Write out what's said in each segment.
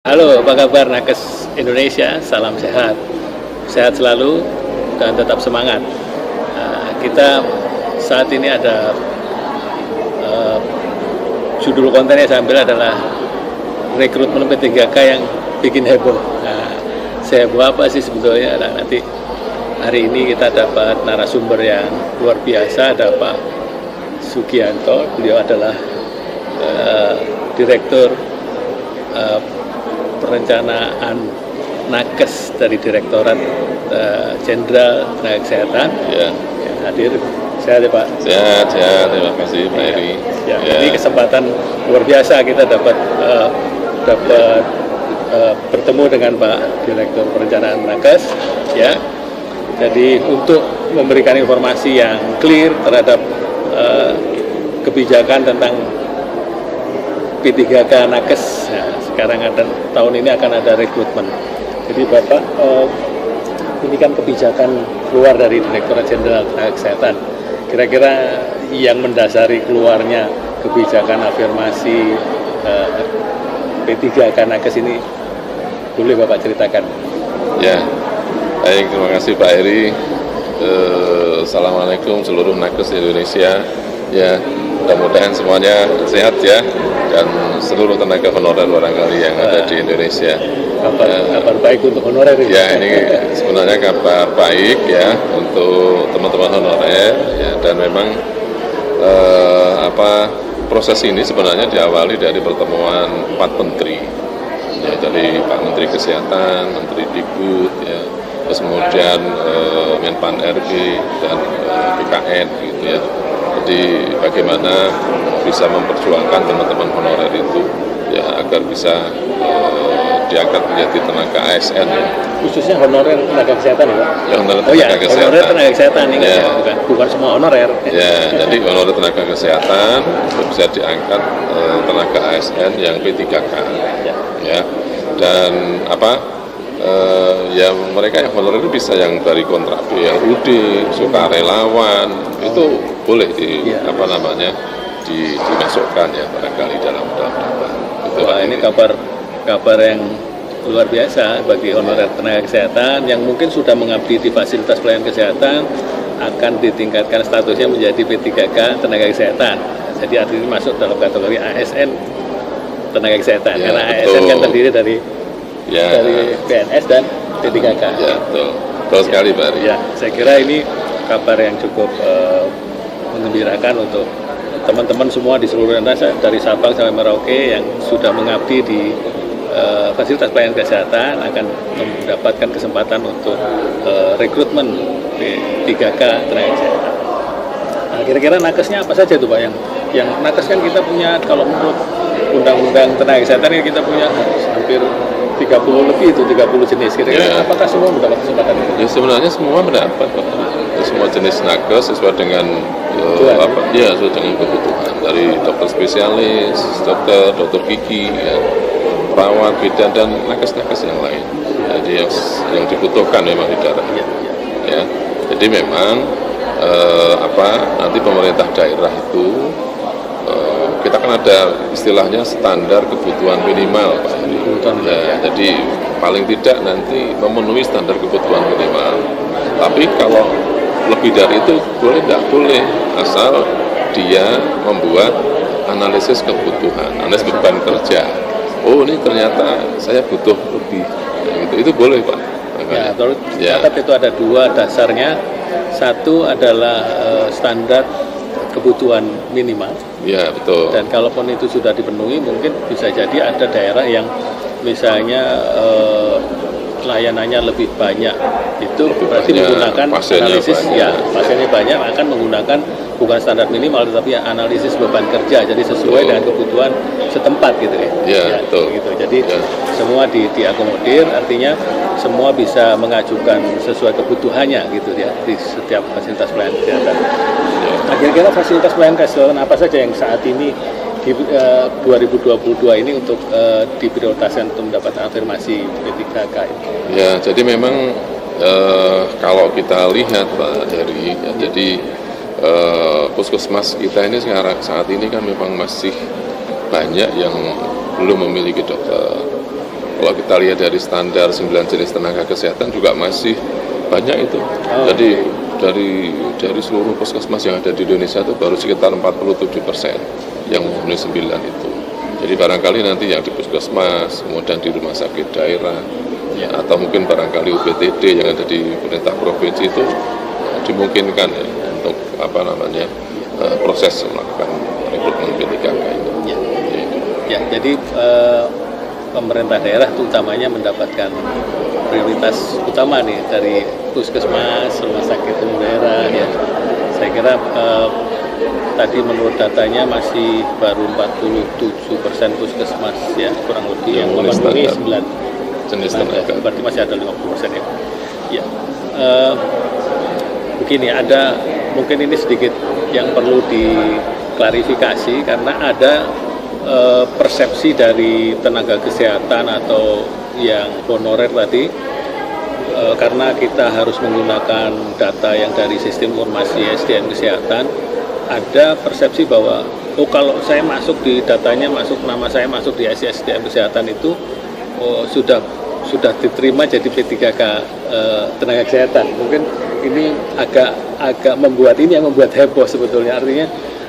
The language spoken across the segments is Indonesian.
Halo, apa kabar Nakes Indonesia? Salam sehat, sehat selalu dan tetap semangat. Kita saat ini ada judul kontennya saya ambil adalah rekrutmen P3K yang bikin heboh. Seheboh apa sih sebetulnya? Nanti hari ini kita dapat narasumber yang luar biasa, ada Pak Sugianto. Beliau adalah Direktur Perencanaan Nakes dari Direktorat Jenderal Tenaga Kesehatan. Ya. Yang hadir, sehat ya Pak? Sehat, terima kasih Pak Eri. Ya. Ini kesempatan luar biasa kita dapat bertemu dengan Pak Direktur Perencanaan Nakes, ya. Jadi untuk memberikan informasi yang clear terhadap kebijakan tentang P3K Nakes. Nah, sekarang tahun ini akan ada rekrutmen. Jadi Bapak, ini kan kebijakan keluar dari Direktorat Jenderal Tenaga Kesehatan. Kira-kira yang mendasari keluarnya kebijakan afirmasi P3K Nakes ini, boleh Bapak ceritakan? Ya, baik, terima kasih Pak Eri. Assalamualaikum seluruh Nakes Indonesia. Ya, mudah-mudahan semuanya sehat ya, dan seluruh tenaga honorer barangkali yang ada di Indonesia. Kabar baik untuk honorer. Ya, ini sebenarnya kabar baik ya untuk teman-teman honorer ya, dan memang proses ini sebenarnya diawali dari pertemuan 4 menteri ya, dari Pak Menteri Kesehatan, Menteri Dikbud ya, terus kemudian Menpan RB dan BKN gitu ya. Jadi bagaimana bisa memperjuangkan teman-teman honorer itu ya agar bisa diangkat menjadi tenaga ASN ya. Khususnya honorer tenaga kesehatan ya Pak? Ya, honorer tenaga kesehatan. Honorer tenaga kesehatan ini ya. bukan semua honorer. Ya, jadi honorer tenaga kesehatan bisa diangkat tenaga ASN yang P3K ya. Dan ya mereka yang honorer itu bisa yang dari kontrak BLUD, sukarelawan, itu boleh dimasukkan ya barangkali dalam daftar. Wah, ini kabar yang luar biasa bagi honorer tenaga kesehatan yang mungkin sudah mengabdi di fasilitas pelayanan kesehatan, akan ditingkatkan statusnya menjadi P3K tenaga kesehatan. Jadi artinya masuk dalam kategori ASN tenaga kesehatan, ya, karena betul. ASN kan terdiri dari PNS dan P3K. Ya, betul sekali Pak Ari. Ya, saya kira ini kabar yang cukup menggembirakan untuk teman-teman semua di seluruh Indonesia, dari Sabang sampai Merauke yang sudah mengabdi di fasilitas pelayanan kesehatan akan mendapatkan kesempatan untuk rekrutmen P3K tenaga kesehatan. Nah, kira-kira nakesnya apa saja tuh Pak? Yang nakes kan kita punya, kalau menurut Undang-Undang Tenaga Kesehatan ini kita punya hampir 30 lebih, itu 30 jenis. Kira-kira apakah semua mendapat kesempatan itu? Ya, sebenarnya semua mendapat Pak. Semua jenis nakes sesuai dengan sesuai dengan kebutuhan, dari dokter spesialis, dokter gigi, ya, perawat, bidan, dan nakes-nakes yang lain. Jadi yang dibutuhkan memang di daerah. Ya. Jadi memang nanti pemerintah daerah itu kita kan ada istilahnya standar kebutuhan minimal Pak. Ya, jadi paling tidak nanti memenuhi standar kebutuhan minimal. Tapi kalau lebih dari itu boleh nggak boleh, asal dia membuat analisis kebutuhan, analisis beban kerja. Oh, ini ternyata saya butuh lebih, itu boleh Pak. Ya, terus itu ada 2 dasarnya. Satu adalah standar kebutuhan minimal. Ya, betul. Dan kalaupun itu sudah dipenuhi, mungkin bisa jadi ada daerah yang misalnya layanannya lebih banyak, itu berarti menggunakan analisis pasiennya banyak, akan menggunakan bukan standar minimal tetapi analisis beban kerja, jadi sesuai dengan kebutuhan setempat gitu ya. Ya, betul. Gitu. Jadi semua diakomodir, artinya semua bisa mengajukan sesuai kebutuhannya gitu ya di setiap fasilitas pelayanan kesehatan. Nah, kira-kira fasilitas pelayanan kesehatan apa saja yang saat ini di 2022 ini untuk diprioritaskan untuk mendapatkan afirmasi P3K ini? Ya, jadi memang kalau kita lihat Pak Heri, ya, jadi puskesmas kita ini saat ini kan memang masih banyak yang belum memiliki dokter. Kalau kita lihat dari standar 9 jenis tenaga kesehatan juga masih banyak itu. Jadi dari seluruh puskesmas yang ada di Indonesia itu baru sekitar 47% yang memenuhi 9 itu. Jadi barangkali nanti yang di puskesmas, kemudian di rumah sakit daerah, atau mungkin barangkali UPTD yang ada di pemerintah provinsi itu dimungkinkan ya, untuk proses melakukan rekrutmen P3K ini. Ya, jadi pemerintah daerah utamanya mendapatkan prioritas utama nih dari puskesmas, rumah sakit umum daerah ya. Saya kira tadi menurut datanya masih baru 47% puskesmas ya, kurang lebih yang memenuhi 9 jenis tenaga. Berarti masih ada 50% ya. Ya, begini, ada mungkin ini sedikit yang perlu diklarifikasi karena ada persepsi dari tenaga kesehatan atau yang honorer tadi, karena kita harus menggunakan data yang dari sistem informasi SDM kesehatan, ada persepsi bahwa kalau saya masuk di datanya, nama saya masuk di SDM kesehatan itu sudah diterima jadi P3K tenaga kesehatan. Mungkin ini agak membuat ini yang membuat heboh sebetulnya. Artinya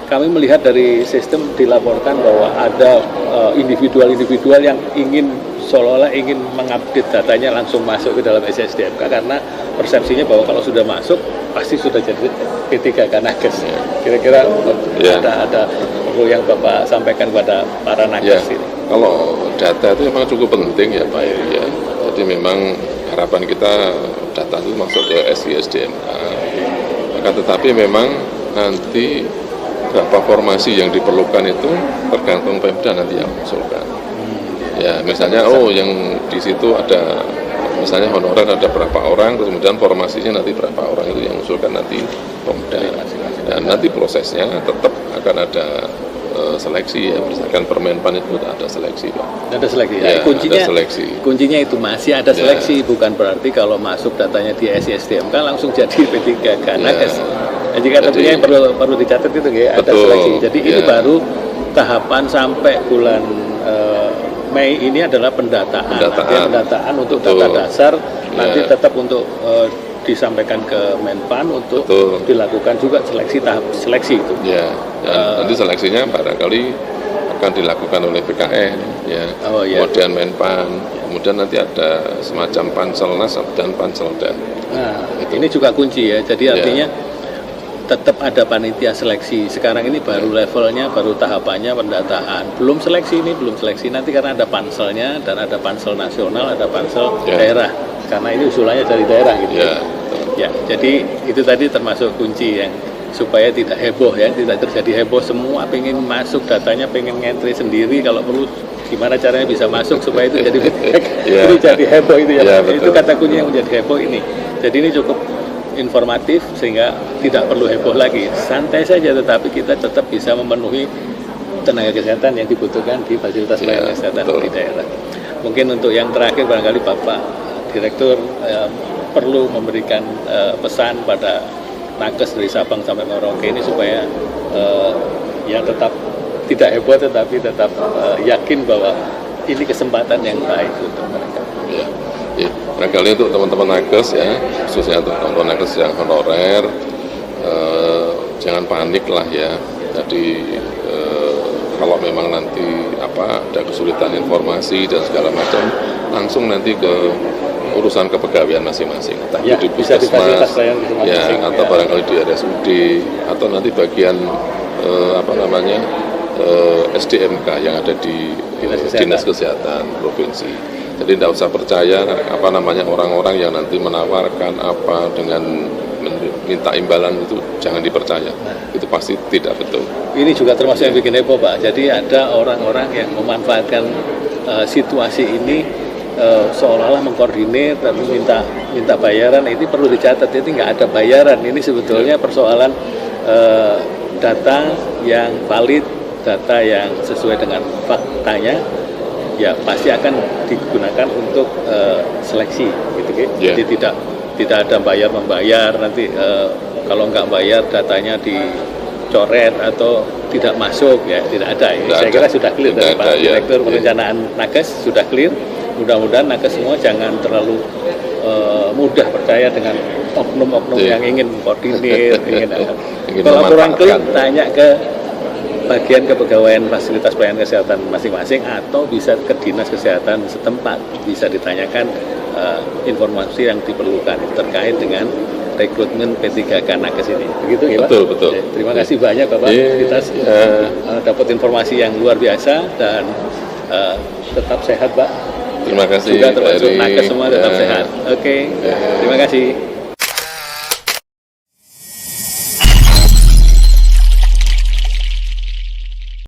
kami melihat dari sistem dilaporkan bahwa ada individual yang seolah-olah ingin mengupdate datanya langsung masuk ke dalam SDMK karena persepsinya bahwa kalau sudah masuk pasti sudah jadi P3K nakes. Kira-kira ada perlu yang Bapak sampaikan kepada para nakes ini. Kalau data itu memang cukup penting ya Pak Eri ya. Jadi memang harapan kita data itu masuk ke SDMK. Akan tetapi memang nanti berapa formasi yang diperlukan itu tergantung Pemda nanti yang mengusulkan. Ya, misalnya yang di situ ada misalnya honorer ada berapa orang, kemudian formasinya nanti berapa orang itu yang mengusulkan nanti Pemda. Dan nanti prosesnya tetap akan ada seleksi ya, berdasarkan Permenpan itu ada seleksi Pak. Ada seleksi. Ya, kuncinya, ada seleksi. Kuncinya itu masih ada seleksi, bukan berarti kalau masuk datanya di SDMK langsung jadi P3K nakes. Jadi yang perlu dicatat itu ya, ada seleksi. Jadi ini baru tahapan sampai bulan Mei ini adalah pendataan. Pendataan untuk data dasar, nanti tetap untuk disampaikan ke Menpan untuk dilakukan juga tahap seleksi itu. Ya, nanti seleksinya barangkali akan dilakukan oleh BKN, ya. Kemudian Menpan, kemudian nanti ada semacam Panselnas dan Panselda. Nah, ini juga kunci ya. Jadi artinya tetap ada panitia seleksi. Sekarang ini baru levelnya, baru tahapannya pendataan. Belum seleksi, nanti karena ada panselnya dan ada pansel nasional, ada pansel daerah. Karena ini usulannya dari daerah gitu. Ya, jadi itu tadi termasuk kunci yang supaya tidak heboh ya, tidak terjadi heboh, semua pengen masuk datanya, pengen ngentri sendiri, kalau perlu gimana caranya bisa masuk supaya itu jadi itu jadi heboh itu ya. Itu kata kunci yang menjadi heboh ini. Jadi ini cukup informatif sehingga tidak perlu heboh lagi, santai saja, tetapi kita tetap bisa memenuhi tenaga kesehatan yang dibutuhkan di fasilitas pelayanan kesehatan di daerah. Mungkin untuk yang terakhir barangkali Bapak Direktur perlu memberikan pesan pada nakes dari Sabang sampai Merauke ini supaya tetap tidak heboh tetapi tetap yakin bahwa ini kesempatan yang baik untuk mereka. Barangkali untuk teman-teman nakes ya, khususnya untuk teman-teman nakes yang honorer, jangan panik lah ya. Jadi kalau memang nanti ada kesulitan informasi dan segala macam, langsung nanti ke urusan kepegawaian masing-masing, entah di puskesmas, atau barangkali di RSUD, atau nanti bagian SDMK yang ada di Dinas Kesehatan Provinsi. Jadi tidak usah percaya orang-orang yang nanti menawarkan dengan minta imbalan itu, jangan dipercaya. Itu pasti tidak betul. Ini juga termasuk yang bikin heboh Pak. Jadi ada orang-orang yang memanfaatkan situasi ini seolah-olah mengkoordinir dan minta bayaran. Ini perlu dicatat, ini nggak ada bayaran. Ini sebetulnya persoalan data yang valid, data yang sesuai dengan faktanya, ya pasti akan digunakan untuk seleksi gitu. Jadi tidak ada bayar membayar nanti kalau nggak bayar datanya tercoret atau tidak masuk, ya tidak ada. Saya kira sudah clear dari Pak Direktur Perencanaan Nakes, sudah clear. Mudah-mudahan nakes semua jangan terlalu mudah percaya dengan oknum-oknum yang ingin koordinir, kalau kurang clear tanya ke bagian kepegawaian fasilitas pelayanan kesehatan masing-masing atau bisa ke dinas kesehatan setempat, bisa ditanyakan informasi yang diperlukan terkait dengan rekrutmen P3K nakes ini. Begitu ya Pak? Betul. Terima kasih banyak Bapak. Kita dapat informasi yang luar biasa dan tetap sehat Pak. Terima kasih. Juga termasuk nakes semua tetap sehat. Oke. Terima kasih.